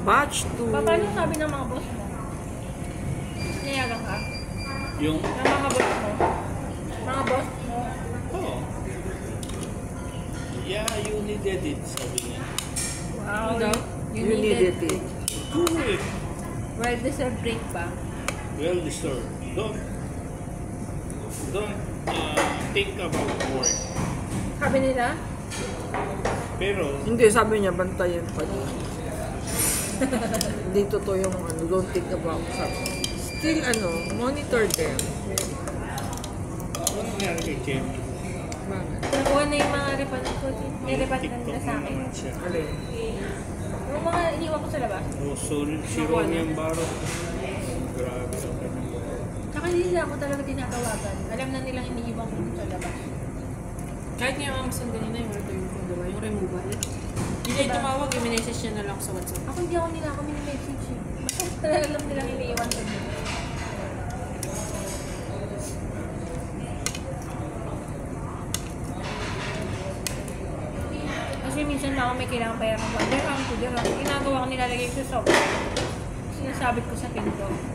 Batch 2. Paano sabi ng mga boss mo? Niyagang ka? Yung, Ng mga boss mo? Mga boss mo? oh. Yeah, you needed it, sabi niya. Wow, Ano daw? You needed it. Do it. Well-deserved break ba? Well deserved. Don't think about work. Sabi nila? Pero, Hindi, sabi niya, bantayan pa din. Hindi totoo yung don't think about something. Still, monitor them. ano nangyari kay Jamie? Bakit? Nakuha na yung mga report ko. Nirepat na nila TikTok sa akin. naman siya. Alin? Yung mga iniwan ko sa labas. Oh, sorry, si Romy ang baro. Grabe sa kanya. Tsaka hindi nila ako talaga tinatawagan. Alam na nilang iniiwan ko sa labas. Kahit nga yung Amazon kanina yung return ko, diba? Yung removal. Hindi niya tumawag, yung minessage niya na lang sa WhatsApp. Ako hindi ako nila ako mini-message eh. Basta alam nilang iniiwan ko dito. Kasi minsan lang ako may kailangan bayaran ko. Dirham to dirham. Ginagawa ko nilalagay ko sa software. Sinasabit ko sa pinto.